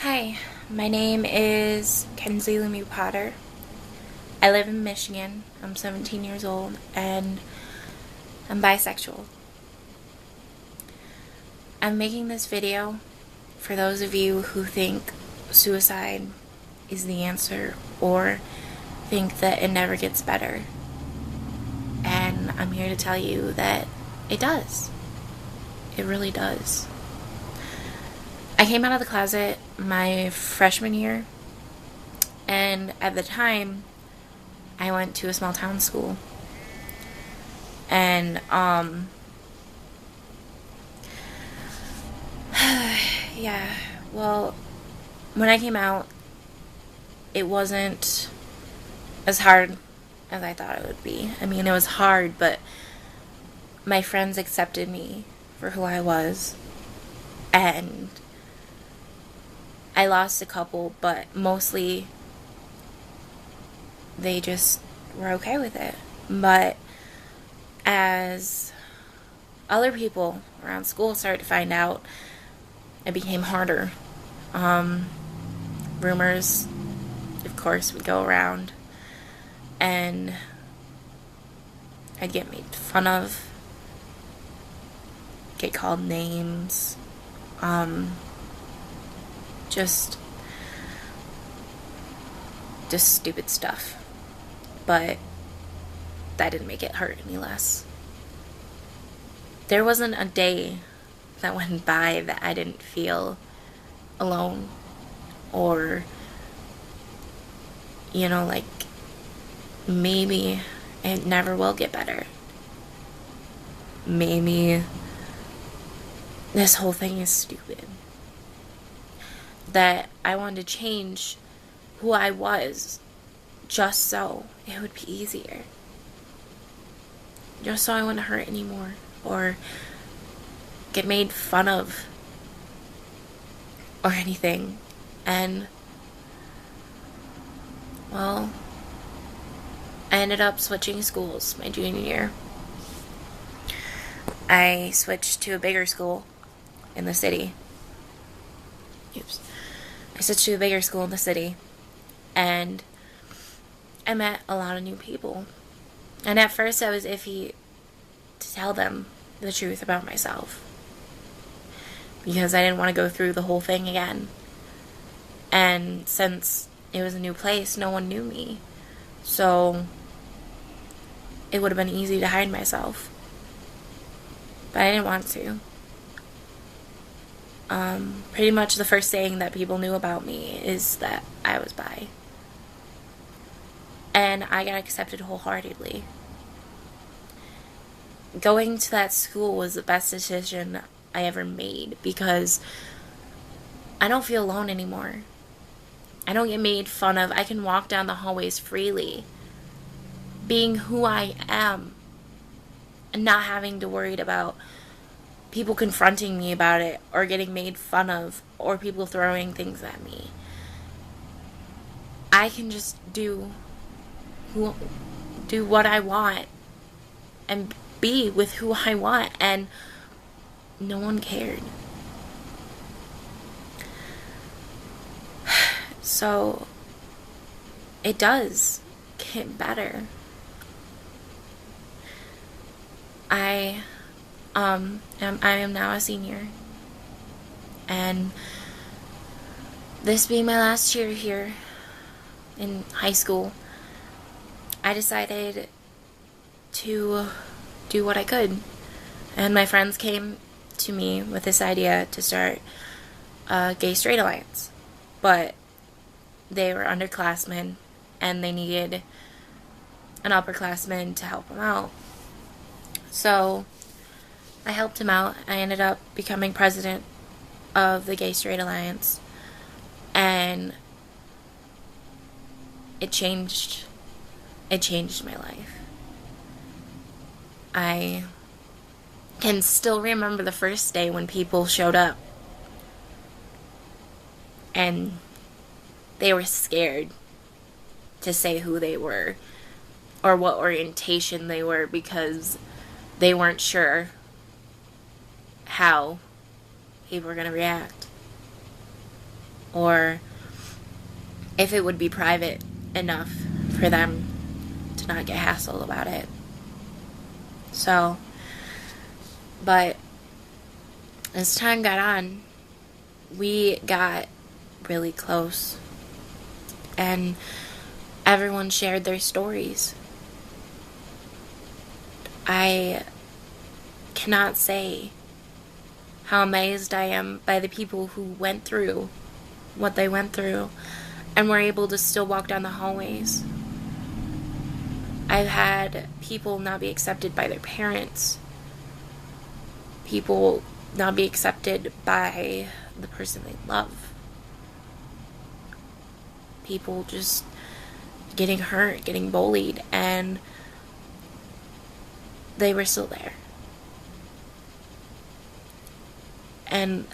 Hi, my name is Kenzie Potter. I live in Michigan. I'm 17 years old and I'm bisexual. I'm making this video for those of you who think suicide is the answer or think that it never gets better. And I'm here to tell you that it does. It really does. I came out of the closet my freshman year, and at the time, I went to a small town school. And, yeah, well, when I came out, it wasn't as hard as I thought it would be. I mean, it was hard, but my friends accepted me for who I was, and I lost a couple, but mostly they just were okay with it. But as other people around school started to find out, it became harder. Rumors, of course, would go around, and I'd get made fun of, get called names, just stupid stuff. But that didn't make it hurt any less. There wasn't a day that went by that I didn't feel alone or, like maybe it never will get better. Maybe this whole thing is stupid. That I wanted to change who I was just so it would be easier. Just so I wouldn't hurt anymore or get made fun of or anything. And, well, I ended up switching schools my junior year. I switched to a bigger school in the city. I switched to a bigger school in the city, and I met a lot of new people. And at first I was iffy to tell them the truth about myself, because I didn't want to go through the whole thing again. And since it was a new place, no one knew me. So it would have been easy to hide myself. But I didn't want to. Pretty much the first thing that people knew about me is that I was bi. And I got accepted wholeheartedly. Going to that school was the best decision I ever made, because I don't feel alone anymore. I don't get made fun of. I can walk down the hallways freely, being who I am, and not having to worry about people confronting me about it or getting made fun of or people throwing things at me. I can just do what I want and be with who I want, and no one cared. So it does get better. I am now a senior, and this being my last year here in high school, I decided to do what I could. And my friends came to me with this idea to start a gay-straight alliance. But they were underclassmen, and they needed an upperclassman to help them out. So I helped him out. I ended up becoming president of the Gay-Straight Alliance. And it changed my life. I can still remember the first day when people showed up and they were scared to say who they were or what orientation they were, because they weren't sure how people were going to react or if it would be private enough for them to not get hassled about it. So, but as time got on, we got really close, and everyone shared their stories. I cannot say how amazed I am by the people who went through what they went through and were able to still walk down the hallways. I've had people not be accepted by their parents, people not be accepted by the person they love, people just getting hurt, getting bullied, and they were still there. And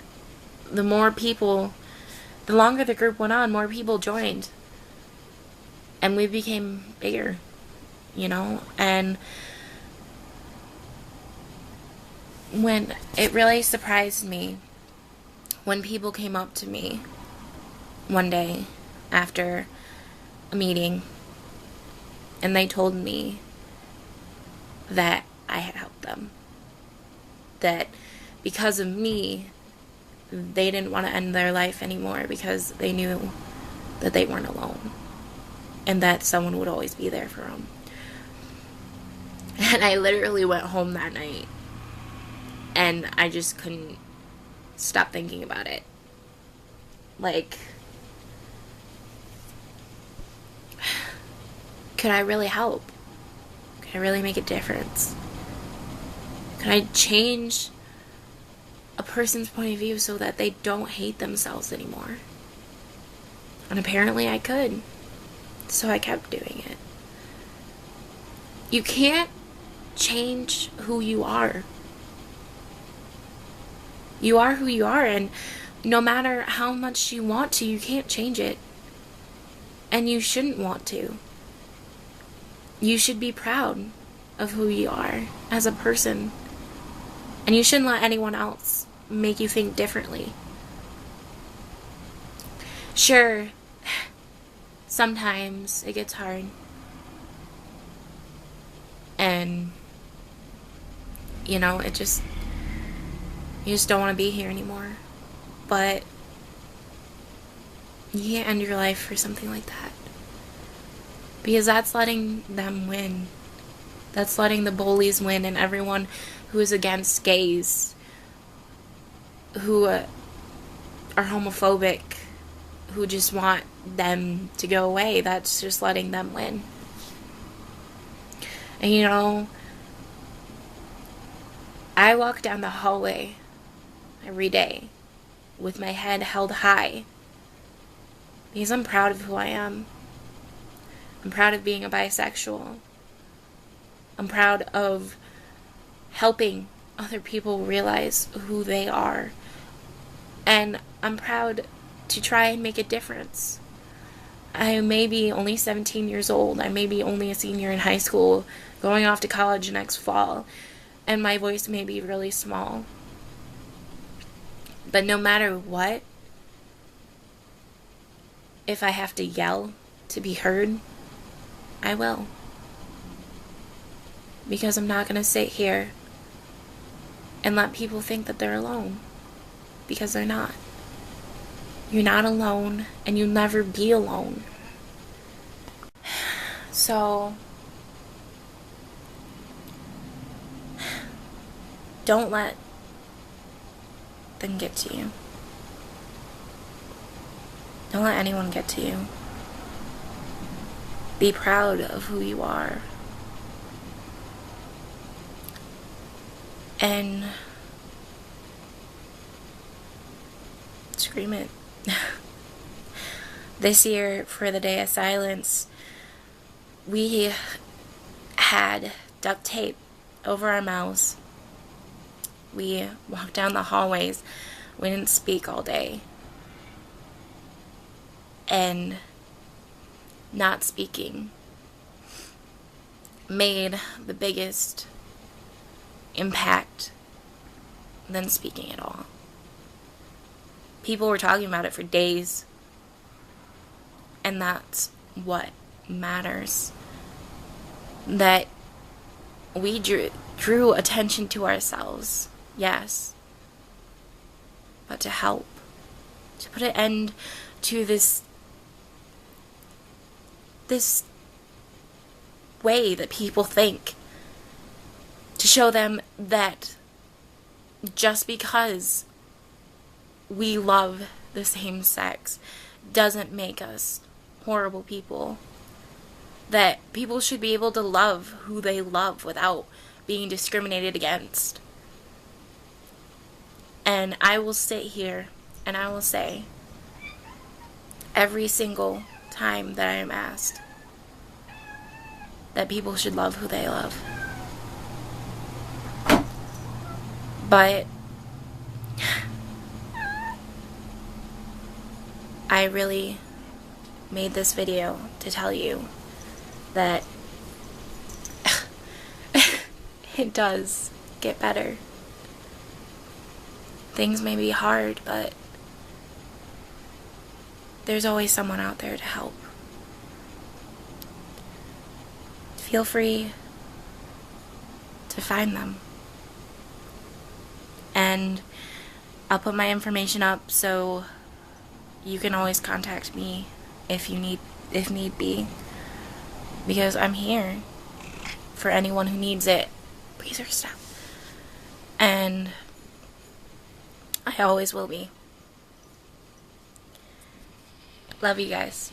the more people, the longer the group went on, more people joined. And we became bigger, you know? And when it really surprised me when people came up to me one day after a meeting and they told me that I had helped them, that because of me they didn't want to end their life anymore because they knew that they weren't alone and that someone would always be there for them. And I literally went home that night and I just couldn't stop thinking about it. Like, could I really help? Could I really make a difference? Could I change a person's point of view so that they don't hate themselves anymore? And apparently I could. So I kept doing it. You can't change who you are. You are who you are, and no matter how much you want to, you can't change it. And you shouldn't want to. You should be proud of who you are as a person. And you shouldn't let anyone else make you think differently. Sure, sometimes it gets hard. And, you know, you just don't want to be here anymore. But you can't end your life for something like that. Because that's letting them win. That's letting the bullies win and everyone who is against gays, who are homophobic, who just want them to go away. That's just letting them win. And you know, I walk down the hallway every day with my head held high because I'm proud of who I am. I'm proud of being a bisexual. I'm proud of helping other people realize who they are. And I'm proud to try and make a difference. I may be only 17 years old. I may be only a senior in high school, going off to college next fall. And my voice may be really small. But no matter what, if I have to yell to be heard, I will. Because I'm not going to sit here and let people think that they're alone. Because they're not. You're not alone, and you'll never be alone. So, don't let them get to you. Don't let anyone get to you. Be proud of who you are. And scream it. This year, for the Day of Silence, we had duct tape over our mouths. We walked down the hallways. We didn't speak all day. And not speaking made the biggest impact than speaking at all. People were talking about it for days And that's what matters. That we drew attention to ourselves, yes, but to help, to put an end to this way that people think, to show them that just because we love the same sex doesn't make us horrible people. That people should be able to love who they love without being discriminated against. And I will sit here and I will say, every single time that I am asked, that people should love who they love. But I really made this video to tell you that it does get better. Things may be hard, but there's always someone out there to help. Feel free to find them. And I'll put my information up so you can always contact me if need be. Because I'm here for anyone who needs it. Please stop. And I always will be. Love you guys.